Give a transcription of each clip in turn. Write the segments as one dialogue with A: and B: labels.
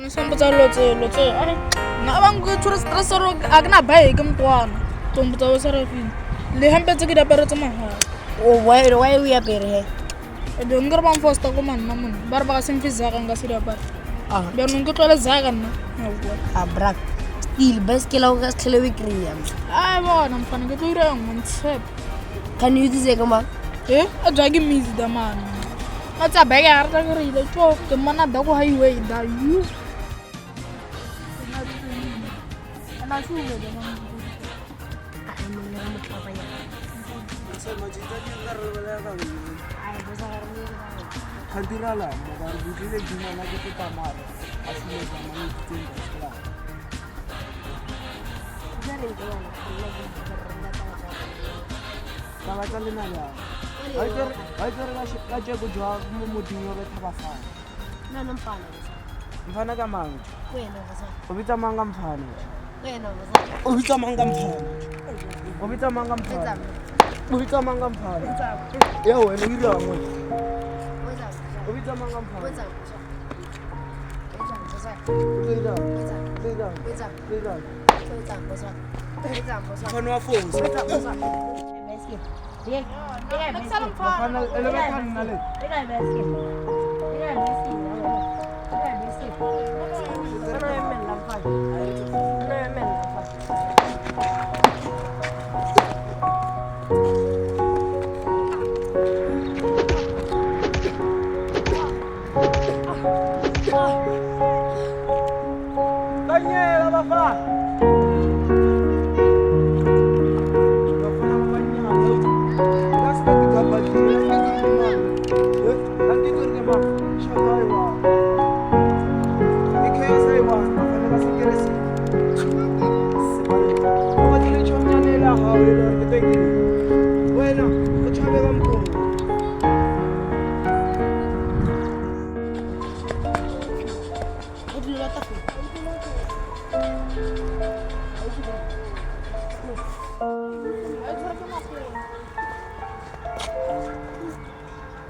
A: Sampai loce. Nak bang gue curus terus suruh agak baik kempuan. Tunggu tahu sarafin. Lihat pecah kita perut mahal.
B: Oh, why we are here?
A: Dengar bang first aku namun baru bakal visa kan gak sih dapat. Biar nunggu tuh ada zagan.
B: Abrak. Still best kilo wikriam.
A: Wah, nampak gitu orang mantap.
B: Can you do this again?
A: Jagi miss the man. Macam bayar tak kiri dah cok. Kemana dah aku highway dah you. Enak sih dah man.
C: Kantirala, maka bujile gimana gitu tamar. Asli zaman itu sekolah.
B: Jadi kalau
C: Kalau kalian ada, ajar ngasih aku jawab mau dinyo betapa.
B: nanam pana.
C: Mfana kamang.
B: Kwena basa.
C: Obita mangam mfana.
B: Kwena basa.
C: Obita mangam mfana. Obita mangam mfana. Obita mangam mfana. Ya wena ngiri amwe. Obita mangam mfana. Mfana wa phones. Daniela, papá. Bueno, escúchame, vamos.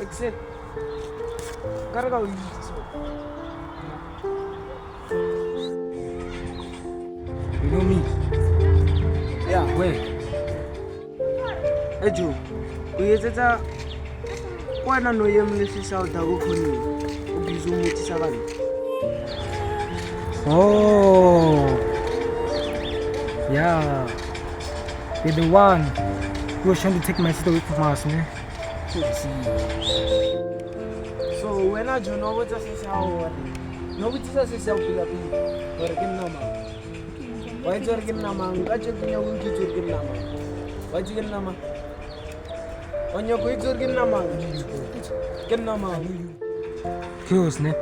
C: Exit. Carga o
D: You know me?
C: Yeah.
D: Where?
C: Ejo. Uyethetsa kwana noyemlesisa udakukhonile. Ubiza umuthi sakani.
D: Oh. Yeah. You're the one who was trying to take my sister away from us, man.
C: So when I do know what I say how no what I say how pila pila. Working nama. Why is working nama? Kaje punya unki working nama. Why is working nama? Onyo koi working nama. Ken nama.
D: Kills, ne?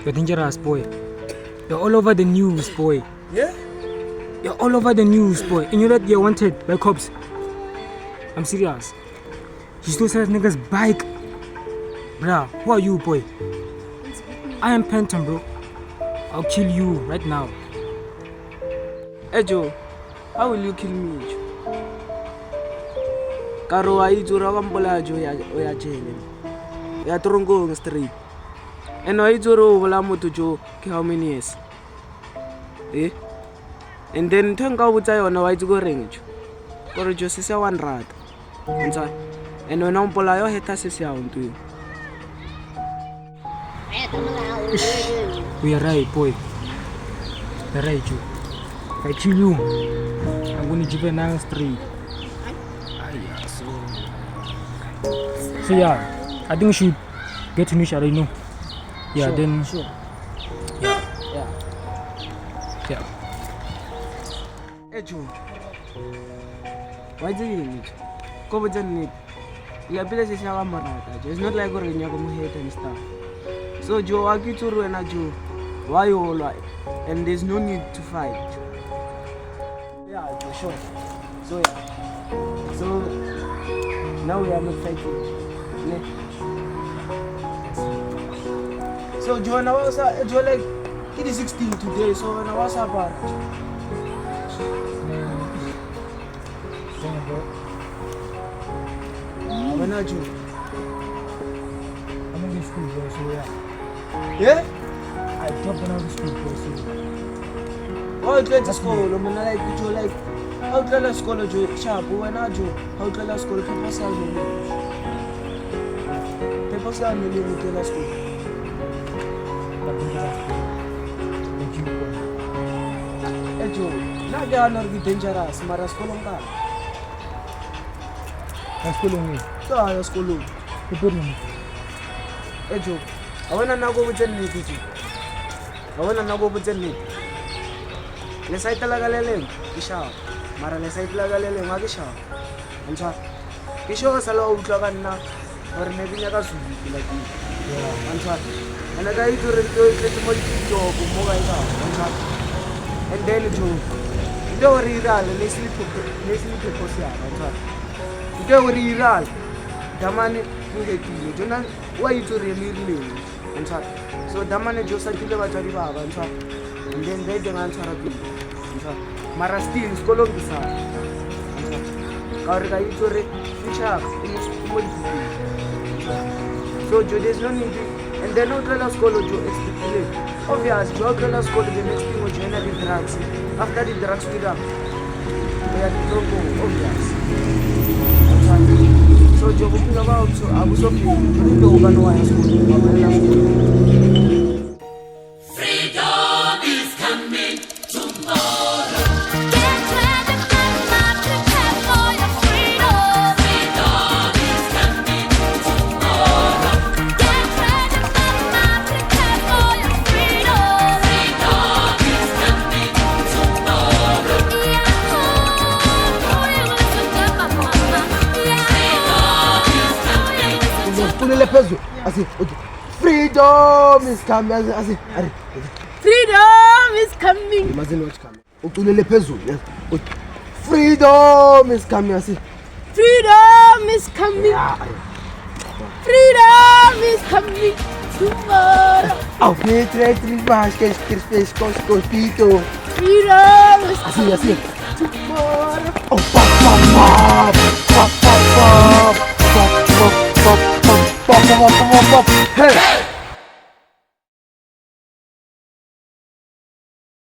D: You're dangerous, boy. You're all over the news, boy.
C: Yeah?
D: You're all over the news, boy. And you know that you're wanted by cops. I'm serious. You still sell niggas bike. Bruh, who are you, boy? I am Penton, bro. I'll kill you right now.
C: Ejo, how will you kill me? Karo ai jura kampola jo ya jele. Ya trongo straight. And I juro wala moto jo ke how many years? And then thenga butsa yona wa itse go reng jo. Kore jo se se 100. Ntsa. And wena mpola yo heta se se a untu.
D: We are right, boy. You're right, you. If I kill you, I'm gonna juvenile straight. So yeah, I think we should get to know each other, you know. Yeah,
C: Sure,
D: then.
C: sure.
D: Yeah.
C: Ejo. Why do you need? Ko butsa need. La pila se se ga marata. It's not like gore nya go mo hate and stuff. So Joe, I get to Ruena Joe. Why you all like? And there's no need to fight. Yeah, for sure. So yeah. So now we are not fighting. Yeah. So Joe, now was Joe like it is 16 today. So now what's up? When are you?
D: I'm in school, bro, so yeah.
C: Yeah?
D: I dropped another school for you.
C: How you try to school? Mina like you like. How you try to school? Jo sharp. When I jo. How you try to school? People say no. People say no. You try to school.
D: Thank you, boy.
C: Eh jo. Na kaya nari dangerous. Mara school ka.
D: That's cool on me.
C: Kaya school.
D: You put me.
C: Eh jo. Awana na go butsen ni tiji. Awana na go butsen ni. Le site talaga lele. Kisha. Mara le site talaga lele ma kisha. Ancha. Kisho sala utla kanna. Or maybe nyaka subi lagi.
D: Yeah.
C: Ancha. Ana ga itu rento itu mo jo mo ga ita. Ancha. And then jo. Ito riral le sleep ko siya. Ancha. Ito riral. Damane ngeti. Jona why itu really. Ancha. So damane jo sakile bachari baba ancha. And then they dengan cara pi. Ancha. Mara still sekolah bisa. Ancha. Kau rega itu re ficha ini semua itu. So jo there's no need and then not rela sekolah jo expect. Obvious jo rela sekolah the next thing jo na the drugs. After the drugs we are to go obvious. Ancha. So jo buku lama so abu so pi. Jadi do kan wa sekolah.
E: Freedom is coming.
A: Freedom is coming.
E: Imagine what's coming. Utulele phezulu. Freedom is coming.
A: Freedom is coming. Freedom is coming tomorrow.
E: Au petre tribas que es cospito.
A: Freedom is
E: Así.
A: tomorrow.
E: Oh, papa.